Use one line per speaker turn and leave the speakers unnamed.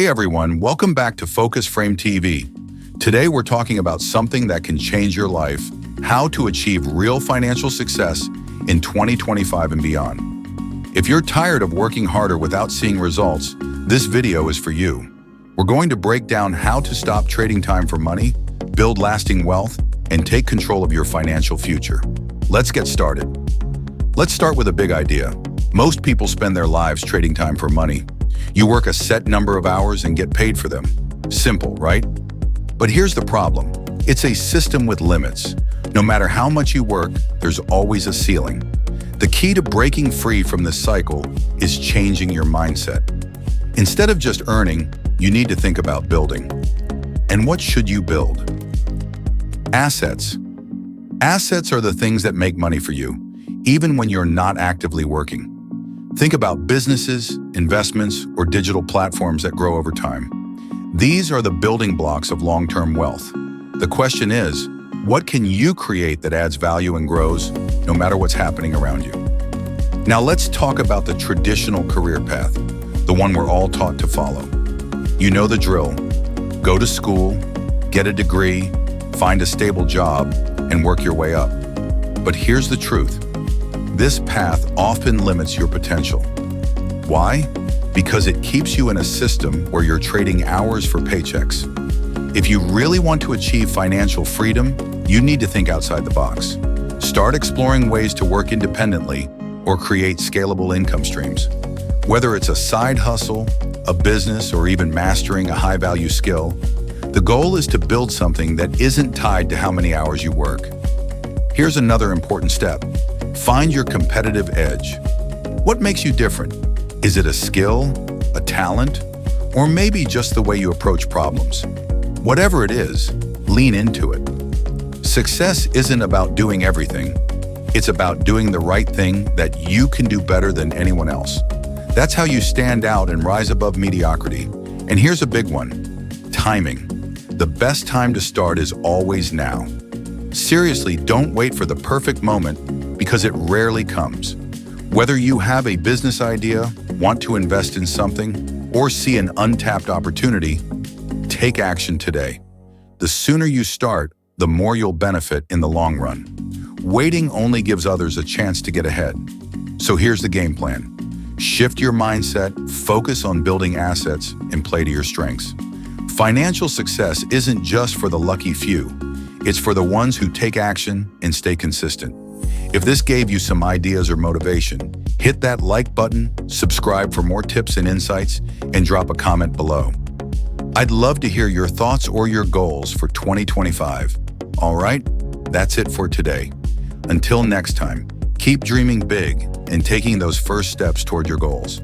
Hey everyone, welcome back to Focus Frame TV. Today we're talking about something that can change your life, how to achieve real financial success in 2025 and beyond. If you're tired of working harder without seeing results, this video is for you. We're going to break down how to stop trading time for money, build lasting wealth, and take control of your financial future. Let's get started. Let's start with a big idea. Most people spend their lives trading time for money. You work a set number of hours and get paid for them. Simple, right? But here's the problem. It's a system with limits. No matter how much you work, there's always a ceiling. The key to breaking free from this cycle is changing your mindset. Instead of just earning, you need to think about building. And what should you build? Assets. Assets are the things that make money for you, even when you're not actively working. Think about businesses, investments, or digital platforms that grow over time. These are the building blocks of long-term wealth. The question is, what can you create that adds value and grows, no matter what's happening around you? Now let's talk about the traditional career path, the one we're all taught to follow. You know the drill. Go to school, get a degree, find a stable job, and work your way up. But here's the truth. This path often limits your potential. Why? Because it keeps you in a system where you're trading hours for paychecks. If you really want to achieve financial freedom, you need to think outside the box. Start exploring ways to work independently or create scalable income streams. Whether it's a side hustle, a business, or even mastering a high-value skill, the goal is to build something that isn't tied to how many hours you work. Here's another important step. Find your competitive edge. What makes you different? Is it a skill, a talent, or maybe just the way you approach problems? Whatever it is, lean into it. Success isn't about doing everything. It's about doing the right thing that you can do better than anyone else. That's how you stand out and rise above mediocrity. And here's a big one: timing. The best time to start is always now. Seriously, don't wait for the perfect moment, because it rarely comes. Whether you have a business idea, want to invest in something, or see an untapped opportunity, take action today. The sooner you start, the more you'll benefit in the long run. Waiting only gives others a chance to get ahead. So here's the game plan. Shift your mindset, focus on building assets, and play to your strengths. Financial success isn't just for the lucky few. It's for the ones who take action and stay consistent. If this gave you some ideas or motivation, hit that like button, subscribe for more tips and insights, and drop a comment below. I'd love to hear your thoughts or your goals for 2025. All right, that's it for today. Until next time, keep dreaming big and taking those first steps toward your goals.